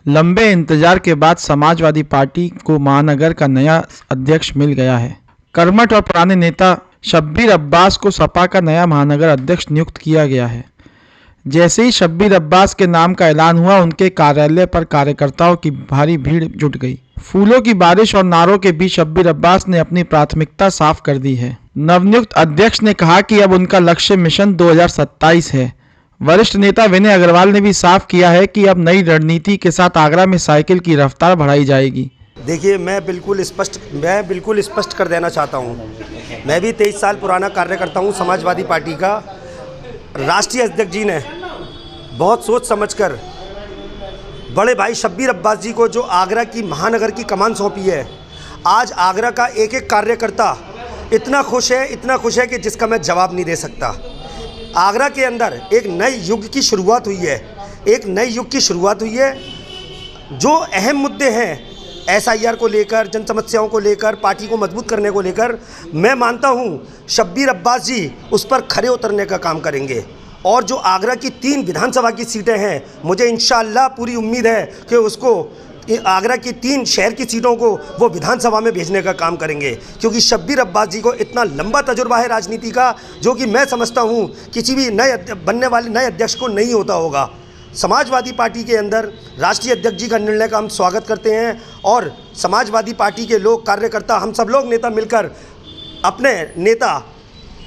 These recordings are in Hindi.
लंबे इंतजार के बाद समाजवादी पार्टी को महानगर का नया अध्यक्ष मिल गया है। कर्मठ और पुराने नेता शब्बीर अब्बास को सपा का नया महानगर अध्यक्ष नियुक्त किया गया है। जैसे ही शब्बीर अब्बास के नाम का ऐलान हुआ, उनके कार्यालय पर कार्यकर्ताओं की भारी भीड़ जुट गई। फूलों की बारिश और नारों के बीच शब्बीर अब्बास ने अपनी प्राथमिकता साफ कर दी है। नवनियुक्त अध्यक्ष ने कहा कि अब उनका लक्ष्य मिशन 2027 है। वरिष्ठ नेता विनय अग्रवाल ने भी साफ किया है कि अब नई रणनीति के साथ आगरा में साइकिल की रफ्तार बढ़ाई जाएगी। देखिए, मैं बिल्कुल स्पष्ट कर देना चाहता हूँ। मैं भी 23 साल पुराना कार्यकर्ता हूँ समाजवादी पार्टी का। राष्ट्रीय अध्यक्ष जी ने बहुत सोच समझकर बड़े भाई शब्बीर अब्बास जी को जो आगरा की महानगर की कमान सौंपी है, आज आगरा का एक एक कार्यकर्ता इतना खुश है कि जिसका मैं जवाब नहीं दे सकता। आगरा के अंदर एक नए युग की शुरुआत हुई है। जो अहम मुद्दे हैं SIR को लेकर, जन समस्याओं को लेकर, पार्टी को मजबूत करने को लेकर, मैं मानता हूं शब्बीर अब्बास जी उस पर खरे उतरने का काम करेंगे। और जो आगरा की 3 विधानसभा की सीटें हैं, मुझे इंशाअल्लाह पूरी उम्मीद है कि उसको आगरा की 3 शहर की सीटों को वो विधानसभा में भेजने का काम करेंगे, क्योंकि शब्बीर अब्बास जी को इतना लंबा तजुर्बा है राजनीति का, जो कि मैं समझता हूं किसी भी बनने वाले नए अध्यक्ष को नहीं होता होगा। समाजवादी पार्टी के अंदर राष्ट्रीय अध्यक्ष जी का निर्णय का हम स्वागत करते हैं और समाजवादी पार्टी के लोग, कार्यकर्ता, हम सब लोग नेता मिलकर अपने नेता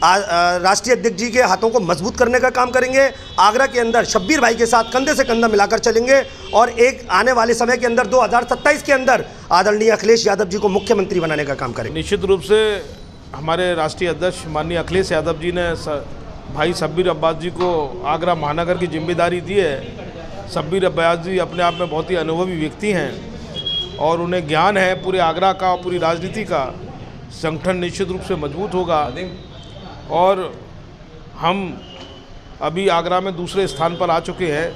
राष्ट्रीय अध्यक्ष जी के हाथों को मजबूत करने का काम करेंगे। आगरा के अंदर शब्बीर भाई के साथ कंधे से कंधा मिलाकर चलेंगे और एक आने वाले समय के अंदर 2027 के अंदर आदरणीय अखिलेश यादव जी को मुख्यमंत्री बनाने का काम करेंगे। निश्चित रूप से हमारे राष्ट्रीय अध्यक्ष माननीय अखिलेश यादव जी ने भाई शब्बीर अब्बास जी को आगरा महानगर की जिम्मेदारी दी है। शब्बीर अब्बास जी अपने आप में बहुत ही अनुभवी व्यक्ति हैं और उन्हें ज्ञान है पूरे आगरा का और पूरी राजनीति का। संगठन निश्चित रूप से मजबूत होगा और हम अभी आगरा में दूसरे स्थान पर आ चुके हैं।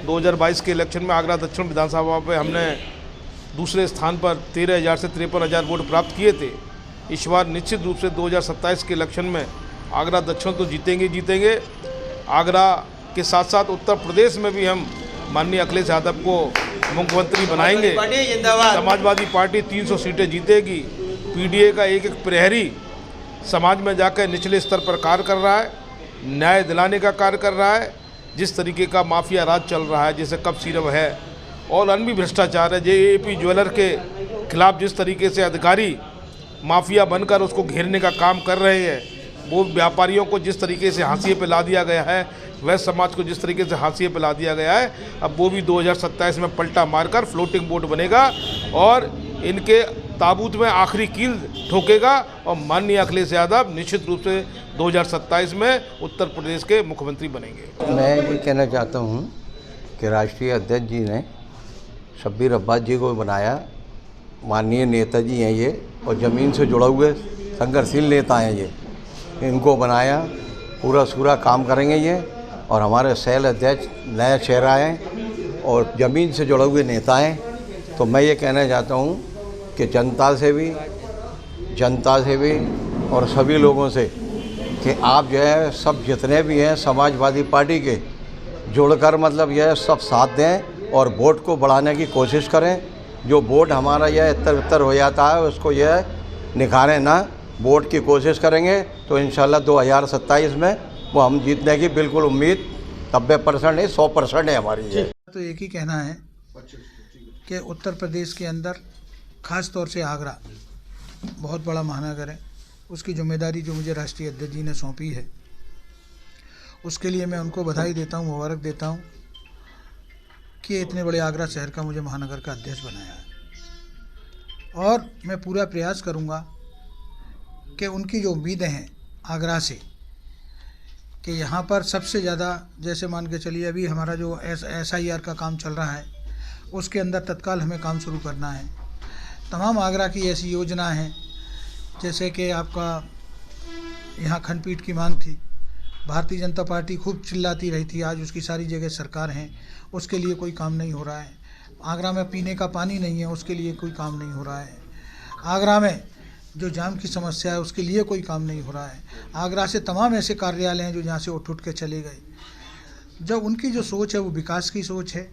2022 के इलेक्शन में आगरा दक्षिण विधानसभा पे हमने दूसरे स्थान पर 13,000 से 53,000 वोट प्राप्त किए थे। इस बार निश्चित रूप से 2027 के इलेक्शन में आगरा दक्षिण तो जीतेंगे। आगरा के साथ साथ उत्तर प्रदेश में भी हम माननीय अखिलेश यादव को मुख्यमंत्री बनाएंगे। समाजवादी पार्टी 300 सीटें जीतेगी। PDA का एक प्रहरी समाज में जाकर निचले स्तर पर कार्य कर रहा है, न्याय दिलाने का कार्य कर रहा है। जिस तरीके का माफिया राज चल रहा है, जैसे कप सिरप है और अन्य भी भ्रष्टाचार है, JAP ज्वेलर के खिलाफ जिस तरीके से अधिकारी माफिया बनकर उसको घेरने का काम कर रहे हैं, वो व्यापारियों को जिस तरीके से हाशिए पे ला दिया गया है, वह समाज को जिस तरीके से हाशिए पे ला दिया गया है, अब वो भी 2027 में पलटा मारकर फ्लोटिंग बोर्ड बनेगा और इनके ताबूत में आखिरी कील ठोकेगा और माननीय अखिलेश यादव निश्चित रूप से 2027 में उत्तर प्रदेश के मुख्यमंत्री बनेंगे। मैं ये कहना चाहता हूँ कि राष्ट्रीय अध्यक्ष जी ने शब्बीर अब्बास जी को बनाया। माननीय नेताजी हैं ये और ज़मीन से जुड़े हुए संघर्षशील नेता हैं ये। इनको बनाया, पूरा सूरा काम करेंगे ये। और हमारे शैल अध्यक्ष नया चेहरा हैं और ज़मीन से जुड़े हुए नेता हैं। तो मैं ये कहना चाहता हूँ कि जनता से भी और सभी लोगों से कि आप जो है सब जितने भी हैं समाजवादी पार्टी के जुड़कर मतलब यह सब साथ दें और वोट को बढ़ाने की कोशिश करें। जो वोट हमारा यह इतर हो जाता है उसको यह निखारें ना, वोट की कोशिश करेंगे तो इंशाल्लाह 2027 में वो हम जीतने की बिल्कुल उम्मीद 90% नहीं 100% है हमारी। तो एक ही कहना है कि उत्तर प्रदेश के अंदर ख़ास तौर से आगरा बहुत बड़ा महानगर है। उसकी जिम्मेदारी जो मुझे राष्ट्रीय अध्यक्ष जी ने सौंपी है, उसके लिए मैं उनको बधाई देता हूँ, मुबारक देता हूँ कि इतने बड़े आगरा शहर का मुझे महानगर का अध्यक्ष बनाया है। और मैं पूरा प्रयास करूँगा कि उनकी जो उम्मीदें हैं आगरा से, कि यहाँ पर सबसे ज़्यादा, जैसे मान के चलिए अभी हमारा जो SIR का काम चल रहा है, उसके अंदर तत्काल हमें काम शुरू करना है। तमाम आगरा की ऐसी योजना हैं, जैसे कि आपका यहाँ खंडपीठ की मांग थी, भारतीय जनता पार्टी खूब चिल्लाती रही थी, आज उसकी सारी जगह सरकार हैं, उसके लिए कोई काम नहीं हो रहा है। आगरा में पीने का पानी नहीं है, उसके लिए कोई काम नहीं हो रहा है। आगरा में जो जाम की समस्या है, उसके लिए कोई काम नहीं हो रहा है। आगरा से तमाम ऐसे कार्यालय हैं जो जहाँ से उठ के चले गए। जब उनकी जो सोच है वो विकास की सोच है,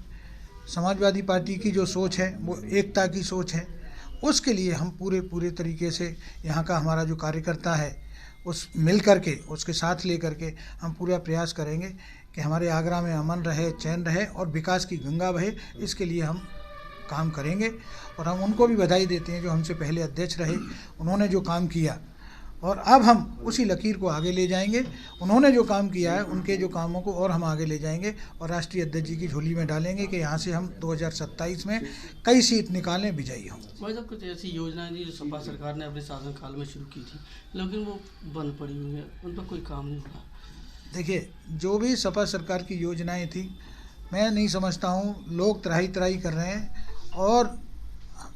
समाजवादी पार्टी की जो सोच है वो एकता की सोच है। उसके लिए हम पूरे तरीके से यहाँ का हमारा जो कार्यकर्ता है उस मिल कर के उसके साथ ले कर के हम पूरा प्रयास करेंगे कि हमारे आगरा में अमन रहे, चैन रहे और विकास की गंगा बहे। इसके लिए हम काम करेंगे और हम उनको भी बधाई देते हैं जो हमसे पहले अध्यक्ष रहे, उन्होंने जो काम किया और अब हम उसी लकीर को आगे ले जाएंगे। उन्होंने जो काम किया है उनके जो कामों को और हम आगे ले जाएंगे और राष्ट्रीय अध्यक्ष जी की झोली में डालेंगे कि यहाँ से हम 2027 में कई सीट निकालें, विजयी हों। भाई साहब, कुछ ऐसी योजनाएं थी जो सपा सरकार ने अपने शासनकाल में शुरू की थी लेकिन वो बंद पड़ी हुई है, उन पर कोई काम नहीं हुआ। देखिए, जो भी सपा सरकार की योजनाएं थी मैं नहीं समझता हूँ, लोग त्राही कर रहे हैं और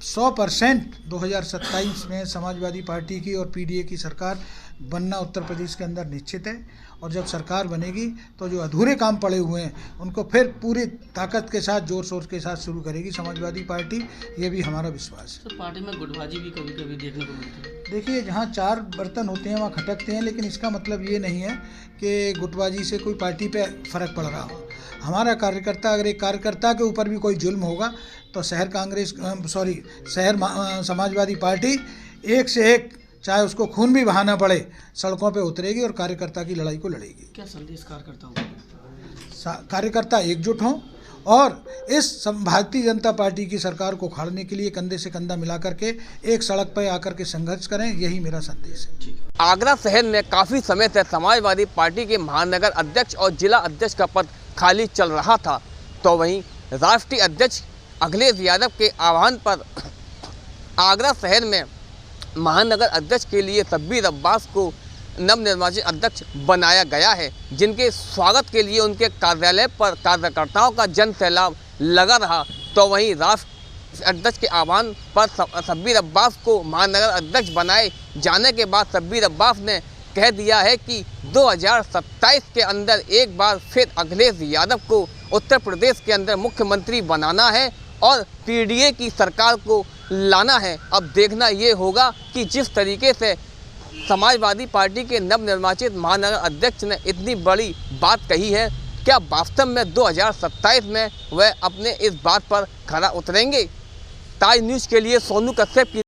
100% 2027 में समाजवादी पार्टी की और पीडीए की सरकार बनना उत्तर प्रदेश के अंदर निश्चित है। और जब सरकार बनेगी तो जो अधूरे काम पड़े हुए हैं उनको फिर पूरी ताकत के साथ, जोर शोर के साथ शुरू करेगी समाजवादी पार्टी, ये भी हमारा विश्वास है। तो पार्टी में गुटबाजी भी कभी कभी देखने को मिलती है। देखिए, जहाँ 4 बर्तन होते हैं वहाँ खटकते हैं, लेकिन इसका मतलब ये नहीं है कि गुटबाजी से कोई पार्टी पे फ़र्क पड़ रहा हो। हमारा कार्यकर्ता, अगर एक कार्यकर्ता के ऊपर भी कोई जुल्म होगा तो शहर समाजवादी पार्टी एक से एक, चाहे उसको खून भी बहाना पड़े, सड़कों पे उतरेगी और कार्यकर्ता की लड़ाई को लड़ेगी। क्या संदेश कार्यकर्ताओं को? कार्यकर्ता एकजुट हों और इस भारतीय जनता पार्टी की सरकार को उखाड़ने के लिए कंधे से कंधा मिला करके एक सड़क पर आकर के संघर्ष करें, यही मेरा संदेश है। आगरा शहर में काफ़ी समय से समाजवादी पार्टी के महानगर अध्यक्ष और जिला अध्यक्ष का पद खाली चल रहा था, तो वहीं राष्ट्रीय अध्यक्ष अखिलेश यादव के आह्वान पर आगरा शहर में महानगर अध्यक्ष के लिए शब्बीर अब्बास को नवनिर्वाचित अध्यक्ष बनाया गया है, जिनके स्वागत के लिए उनके कार्यालय पर कार्यकर्ताओं का जन सैलाब लगा रहा। तो वहीं राष्ट्रीय अध्यक्ष के आह्वान पर शब्बीर अब्बास को महानगर अध्यक्ष बनाए जाने के बाद शब्बीर अब्बास ने कह दिया है कि 2027 के अंदर एक बार फिर अखिलेश यादव को उत्तर प्रदेश के अंदर मुख्यमंत्री बनाना है और पीडीए की सरकार को लाना है। अब देखना ये होगा कि जिस तरीके से समाजवादी पार्टी के नवनिर्वाचित महानगर अध्यक्ष ने इतनी बड़ी बात कही है, क्या वास्तव में 2027 में वह अपने इस बात पर खरा उतरेंगे? ताज न्यूज़ के लिए सोनू कश्यप की